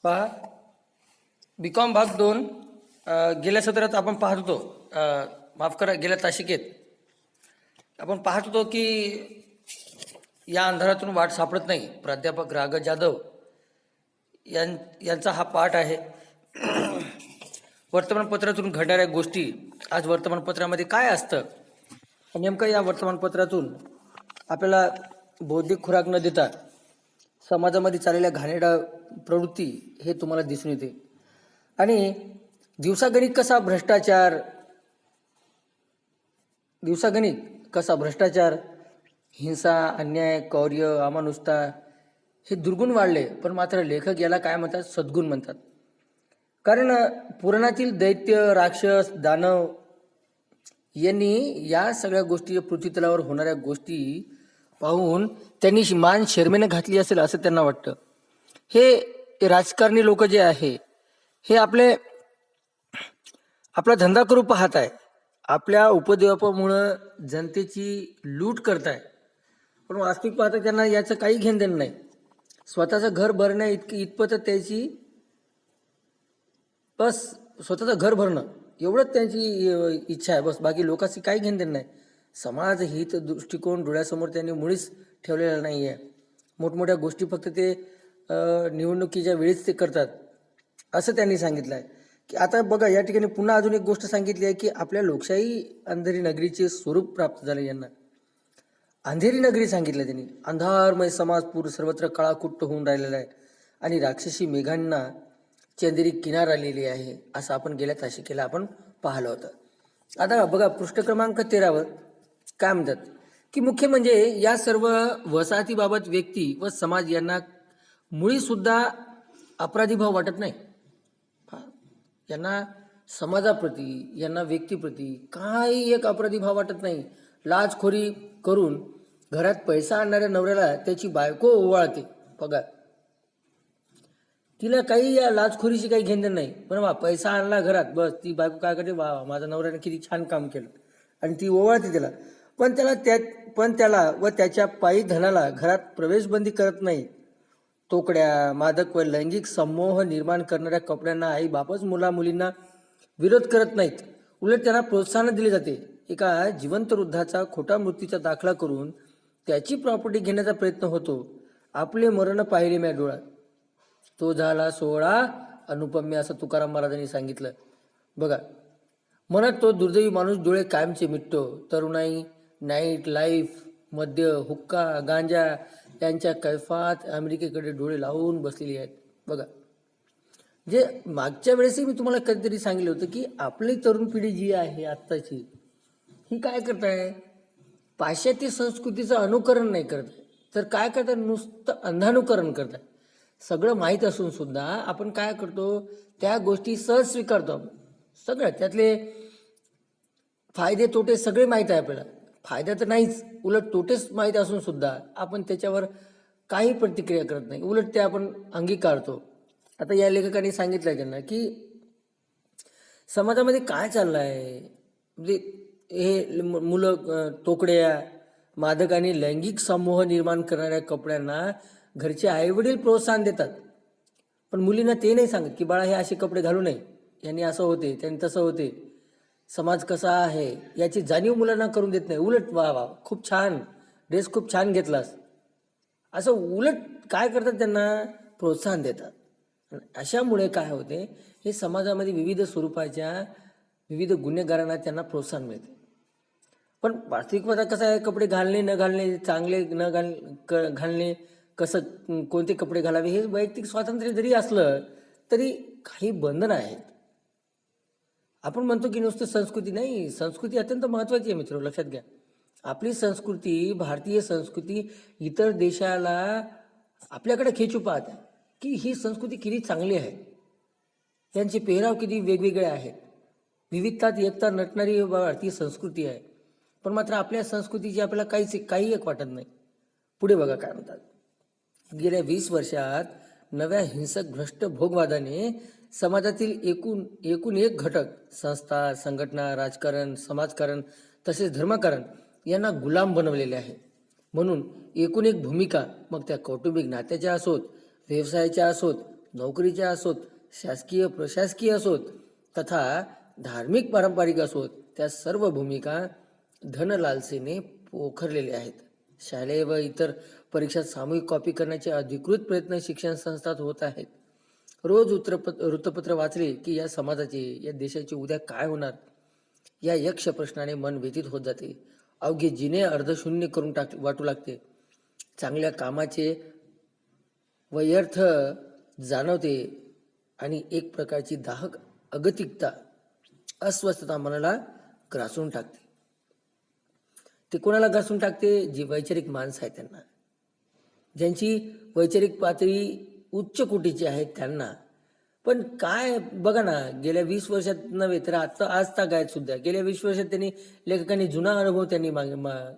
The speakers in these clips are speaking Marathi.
पहा, BCom भाग 2 गेल्या सत्रात आपण पाहत होतो, माफ करा, गेल्या तासिकेत आपण पाहत होतो की या अंधारातून वाट सापडत नाही. प्राध्यापक राघव जाधव यांचा हा पाठ आहे. वर्तमानपत्रातून घडणाऱ्या गोष्टी. आज वर्तमानपत्रामध्ये काय असतं, नेमकं या वर्तमानपत्रातून आपल्याला बौद्धिक खुराक न देता समाजामध्ये चाललेल्या घाणेरड्या प्रवृत्ती हे तुम्हाला दिसून येते. आणि दिवसागणिक कसा भ्रष्टाचार, हिंसा, अन्याय, क्रौर्य, अमानुषता हे दुर्गुण वाढले. पण मात्र लेखक याला काय म्हणतात? सद्गुण म्हणतात. कारण पुराणातील दैत्य, राक्षस, दानव यांनी या सगळ्या गोष्टी, पृथ्वीतलावर होणाऱ्या गोष्टी पाहून त्यांनी मान शरमेने घातली असेल असं त्यांना वाटतं. हे राजकारणी लोक जे आहे हे आपला धंदा करू पाहत आहे. आपल्या उपद्व्यापामुळं जनतेची लूट करताय. पण वास्तविक पाहता त्यांना याचं काही घेणं देणं नाही. स्वतःचं घर भरण्या इतपत त्याची बस स्वतःचं घर भरणं एवढंच त्यांची इच्छा आहे. बस बाकी लोकांची काही घेणं देणं नाही. समाज हित दृष्टिकोन डोळ्यासमोर त्यांनी मुळीच ठेवलेला नाही आहे. मोठमोठ्या गोष्टी फक्त ते निवडणुकीच्या वेळीच ते करतात असं त्यांनी सांगितलं आहे. की आता बघा, या ठिकाणी पुन्हा अजून एक गोष्ट सांगितली आहे की आपल्या लोकशाही अंधेरी नगरीचे स्वरूप प्राप्त झाले. यांना अंधेरी नगरी सांगितलं त्यांनी. अंधारमय समाज पूर सर्वत्र काळाकुट्ट होऊन राहिलेला आहे आणि राक्षसी मेघांना चंदेरी किनार आलेली आहे असं आपण गेल्या तासिकेला आपण पाहिलं होतं. आता बघा, पृष्ठ क्रमांक 13 काय म्हणतात की मुख्य म्हणजे या सर्व वसाहतीबाबत व्यक्ती व समाज यांना मुळी सुद्धा अपराधी भाव वाटत नाही. यांना समाजाप्रती, यांना व्यक्तीप्रती काही एक अपराधी भाव वाटत नाही. लाचखोरी करून घरात पैसा आणणाऱ्या नवऱ्याला त्याची बायको ओवाळते. बघा, तिला काही या लाचखोरीची काही घेणं नाही. पण वा, पैसा आणला घरात, बस ती बायको काय करते, वा माझ्या नवऱ्याने किती छान काम केलं, आणि ती ओवाळते त्याला. पण त्याला व त्याच्या पायी धनाला घरात प्रवेशबंदी करत नाही. तोकड्या, मादक व लैंगिक संमोह निर्माण करणाऱ्या कपड्यांना आई बापच मुलींना विरोध करत नाहीत. उलट त्यांना प्रोत्साहन दिले जाते. एका जिवंत वृद्धाचा खोटा मृत्यूचा दाखला करून त्याची प्रॉपर्टी घेण्याचा प्रयत्न होतो. आपले मरण पाहिले म्या डोळ्यात, तो झाला सोहळा अनुपम्य असं तुकाराम महाराजांनी सांगितलं. बघा, म्हणत तो दुर्दैवी माणूस डोळे कायमचे मिटतो. तरुणाई, नाईट लाईफ, मद्य, हुक्का, गांजा यांच्या कैफात अमेरिकेकडे डोळे लावून बसलेली आहेत. बघा, जे मागच्या वेळेसही मी तुम्हाला कधीतरी सांगितलं होतं की आपली तरुण पिढी जी आहे आत्ताची, ही काय करत आहे? पाश्चात्य संस्कृतीचं अनुकरण नाही करत, तर काय करतात? नुसतं अंधानुकरण करतात. सगळं माहीत असून सुद्धा आपण काय करतो? त्या गोष्टी सहज स्वीकारतो. आपण सगळं त्यातले फायदे तोटे सगळे माहीत आहे आपल्याला. फायदा तर नाहीच, उलट तोटेच माहीत असून सुद्धा आपण त्याच्यावर काही प्रतिक्रिया करत नाही, उलट ते आपण अंगीकारतो. आता या लेखकांनी सांगितलं आहे त्यांना की समाजामध्ये काय चाललं आहे. म्हणजे हे मुलं तोकड्या, मादक आणि लैंगिक समूह निर्माण करणाऱ्या कपड्यांना घरचे आईवडील प्रोत्साहन देतात. पण मुलींना ते नाही सांगत की बाळा हे असे कपडे घालू नये, यांनी असं होते, त्यांनी तसं होते, समाज कसा आहे याची जाणीव मुलांना करून देत नाही. उलट वा वा खूप छान ड्रेस, खूप छान घेतलास, असं उलट काय करतात? त्यांना प्रोत्साहन देतात. अशामुळे काय होते? हे समाजामध्ये विविध स्वरूपाच्या विविध गुन्हेगारांना त्यांना प्रोत्साहन मिळते. पण वास्तविकता कसं आहे? कपडे घालणे न घालणे, चांगले न घालणे, कसं कोणते कपडे घालावे हे वैयक्तिक स्वातंत्र्य जरी असलं तरी काही बंधन आहेत. आपण म्हणतो की नुसतं संस्कृती नाही, संस्कृती अत्यंत महत्त्वाची आहे मित्र, लक्षात घ्या. आपली संस्कृती, भारतीय संस्कृती इतर देशाला आपल्याकडे खेचू पाहत आहे की ही संस्कृती किती चांगली आहे, त्यांचे पेहराव किती वेगवेगळे आहेत, विविधतात एकता नटणारी भारतीय संस्कृती आहे. पण मात्र आपल्या संस्कृतीची आपल्याला काही एक वाटत नाही. पुढे बघा काय म्हणतात. गेल्या 20 वर्षात नव्या हिंसक भ्रष्ट भोगवादाने समाजातील एकूण एक घटक, संस्था, संघटना, राजकारण, समाजकारण तसेच धर्मकारण यांना गुलाम बनवलेले आहे. म्हणून एकूण एक भूमिका, मग त्या कौटुंबिक नात्याच्या असोत, व्यवसायाच्या असोत, नोकरीच्या असोत, शासकीय प्रशासकीय असोत, तथा धार्मिक पारंपरिक असोत, त्या सर्व भूमिका धनलालसेने पोखरलेल्या आहेत. शालेय व इतर परीक्षात सामूहिक कॉपी करण्याचे अधिकृत प्रयत्न शिक्षण संस्थात होत आहेत. रोज वृत्तपत्र वाचले की या समाजाचे, या देशाचे उद्या काय होणार या यक्ष प्रश्नाने मन व्यथित होत जाते. अवघे जिने अर्धशून्य करून वाटू लागते. चांगल्या कामाचे व्यर्थ जाणवते आणि एक प्रकारची दाहक अगतिकता, अस्वस्थता मनाला ग्रासून टाकते. ते कोणाला ग्रासून टाकते? जी वैचारिक माणसं आहेत त्यांना, ज्यांची वैचारिक पातळी उच्च कोटीची आहे त्यांना. पण काय बघा ना, गेल्या 20 वर्षात नव्हे तर आता आज तागायत सुद्धा गेल्या 20 वर्षात त्यांनी लेखकांनी जुना अनुभव त्यांनी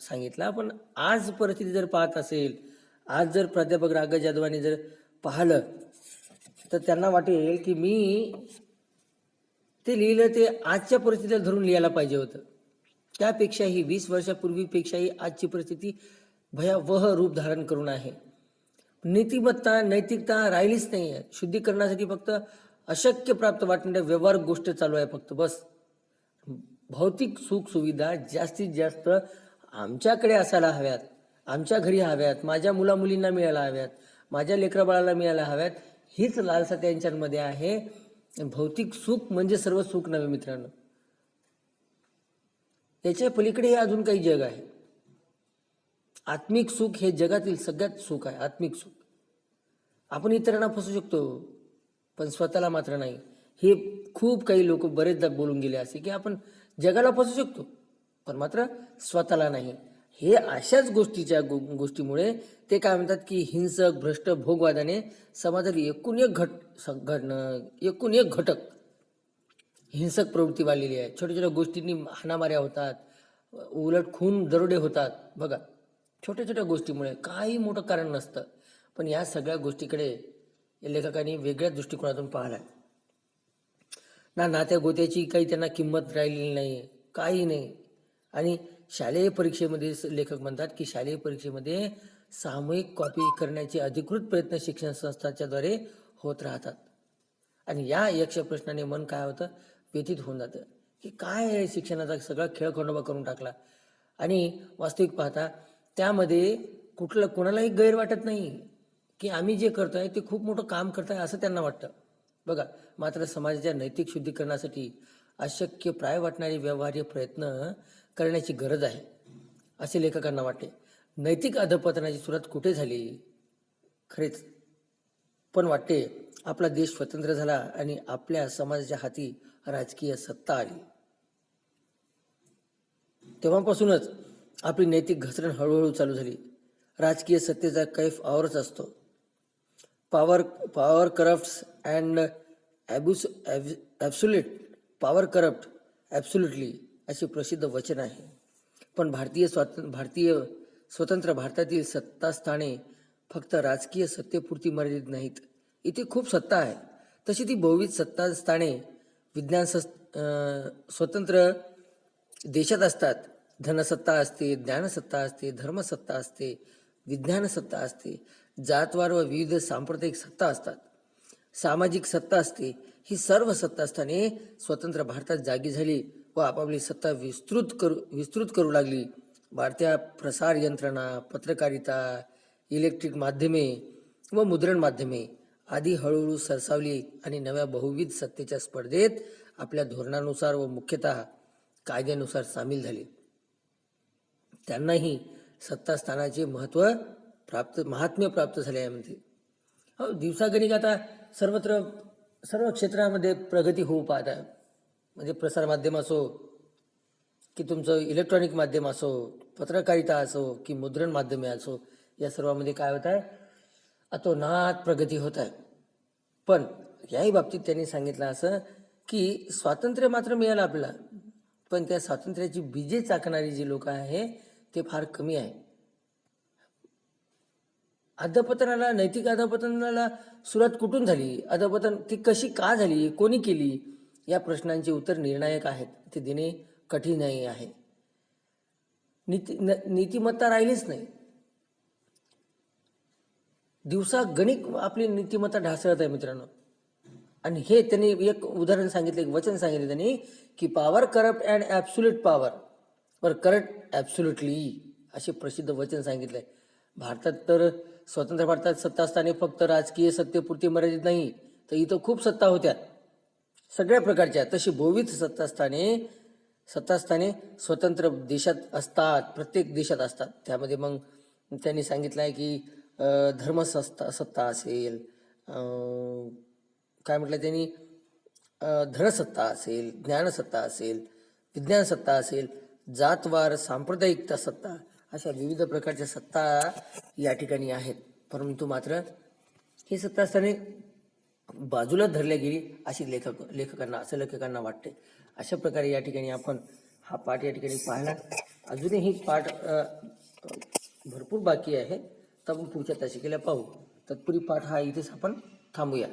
सांगितला. पण आज परिस्थिती जर पाहत असेल, आज जर प्राध्यापक राघव जाधवांनी जर पाहिलं तर त्यांना वाटेल की मी ते लिहिलं ते आजच्या परिस्थितीला धरून लिहायला पाहिजे होतं. त्यापेक्षाही 20 वर्षापूर्वीपेक्षाही आजची परिस्थिती भयावह रूप धारण करून आहे. नीतिमत्ता, नैतिकता राहिलीच नाही आहे. शुद्धीकरणासाठी फक्त अशक्य प्राप्त वाटणाऱ्या व्यवहारिक गोष्ट चालू आहे फक्त बस. भौतिक सुख सुविधा जास्तीत जास्त आमच्याकडे असायला हव्यात, आमच्या घरी हव्यात, माझ्या मुलामुलींना मिळायला हव्यात, माझ्या लेकराबाळाला मिळायला हव्यात, हीच लालसा त्यांच्यामध्ये आहे. भौतिक सुख म्हणजे सर्व सुख नव्हे मित्रांनो, याच्या पलीकडे हे अजून काही जग आहे. आत्मिक सुख हे जगातील सगळ्यात सुख आहे. आत्मिक सुख आपण इतरांना फसू शकतो पण स्वतःला मात्र नाही. हे खूप काही लोक बरेचदा बोलून गेले असे की आपण जगाला फसू शकतो पण मात्र स्वतःला नाही. हे अशाच गोष्टीमुळे ते काय म्हणतात की हिंसक भ्रष्ट भोगवादाने समाजातील एकूण एक घटक हिंसक प्रवृत्ती वाढलेली आहे. छोट्या छोट्या गोष्टींनी हाणामाऱ्या होतात, उलट खून दरोडे होतात. बघा, छोट्या छोट्या गोष्टीमुळे काही मोठं कारण नसतं. पण या सगळ्या गोष्टीकडे लेखकांनी वेगळ्या दृष्टिकोनातून पाहिला ना. नात्या गोत्याची काही त्यांना किंमत राहिलेली नाही, काही नाही. आणि शालेय परीक्षेमध्ये लेखक म्हणतात की शालेय परीक्षेमध्ये सामूहिक कॉपी करण्याचे अधिकृत प्रयत्न शिक्षण संस्थांच्याद्वारे होत राहतात. आणि या यक्ष प्रश्नाने मन काय होतं, व्यथित होऊन जातं की काय शिक्षणाचा सगळा खेळखंडोबा करून टाकला. आणि वास्तविक पाहता त्यामध्ये कोणालाही गैर वाटत नाही की आम्ही जे करतोय ते खूप मोठं काम करताय असं त्यांना वाटतं. बघा, मात्र समाजाच्या नैतिक शुद्धीकरणासाठी अशक्य प्राय वाटणारे व्यवहार्य प्रयत्न करण्याची गरज आहे असे लेखकांना वाटते. नैतिक अधपतनाची सुरुवात कुठे झाली? खरेच पण वाटते आपला देश स्वतंत्र झाला आणि आपल्या समाजाच्या हाती राजकीय सत्ता आली तेव्हापासूनच आपली नैतिक घसरण हळूहळू चालू झाली. राजकीय सत्तेचा कैफ आवरच असतो. Power corrupts and absolute power corrupt absolutely असे प्रसिद्ध वचन आहे. पण भारतीय स्वतंत्र भारतातील सत्तास्थाने फक्त राजकीय सत्तेपुरती मर्यादित नाहीत. इथे खूप सत्ता आहे. तशी ती बहुविध सत्तास्थाने विज्ञान स्वतंत्र देशात असतात. धनसत्ता असते, ज्ञानसत्ता असते, धर्मसत्ता असते, विज्ञानसत्ता असते, जातवार व विविध सांप्रदायिक सत्ता असतात, सामाजिक सत्ता असते. ही सर्व सत्तास्थाने स्वतंत्र भारतात जागी झाली व आपापली सत्ता विस्तृत करू लागली. वाढत्या प्रसार यंत्रणा, पत्रकारिता, इलेक्ट्रिक माध्यमे व मुद्रण माध्यमे आदी हळूहळू सरसावली आणि नव्या बहुविध सत्तेच्या स्पर्धेत आपल्या धोरणानुसार व मुख्यतः कायद्यानुसार सामील झाले. त्यांनाही सत्तास्थानाचे महात्म्य प्राप्त झाले आहे. म्हणजे दिवसागणिक आता सर्व क्षेत्रामध्ये प्रगती होऊ पाहत आहे. म्हणजे प्रसार माध्यम असो की तुमचं इलेक्ट्रॉनिक माध्यम असो, पत्रकारिता असो की मुद्रण माध्यमे असो, या सर्वांमध्ये काय होत आहे, अतोनात प्रगती होत आहे. पण याही बाबतीत त्यांनी सांगितलं असं की स्वातंत्र्य मात्र मिळालं आपल्याला, पण त्या स्वातंत्र्याची बीजे चाकणारी जी लोक आहे ते फार कमी आहे. अधपतनाला, नैतिक अधपतनाला सुरुवात कुठून झाली, अधपतन ती कशी का झाली, कोणी केली, या प्रश्नांचे उत्तर निर्णायक आहेत. ते देणे कठीणही आहे. नीतिमत्ता राहिलीच नाही. दिवसा गणित आपली नीतिमत्ता ढासळत आहे मित्रांनो. आणि हे त्यांनी एक उदाहरण सांगितलं, एक वचन सांगितलं त्यांनी की power corrupt and absolute power वर करप्ट ॲब्सोल्युटली, असे प्रसिद्ध वचन सांगितलंय. भारतात तर स्वतंत्र भारतात सत्ता असताना फक्त राजकीय सत्तेपुरती मर्यादित नाही, तर इथं खूप सत्ता होत्या सगळ्या प्रकारच्या. तशी बहुविध सत्तास्थाने स्वतंत्र देशात असतात, प्रत्येक देशात असतात. त्यामध्ये मग त्यांनी सांगितलं आहे की सत्ता असेल, काय म्हटलं त्यांनी, धनसत्ता असेल, ज्ञानसत्ता असेल, विज्ञान सत्ता असेल, जातवार सांप्रदायिकता सत्ता, अशा विविध प्रकारच्या सत्ता या ठिकाणी आहेत. परंतु मात्र ही सत्ता असताना बाजूला धरल्या गेली अशी लेखकांना वाटते. अशा प्रकारे या ठिकाणी आपण हा पाठ या ठिकाणी पाहिला. अजूनही पाठ भरपूर बाकी आहे, तर आपण पुढच्या तासिकेला पाहू. तत्पूर्वी पाठ हा इथेच आपण थांबूया.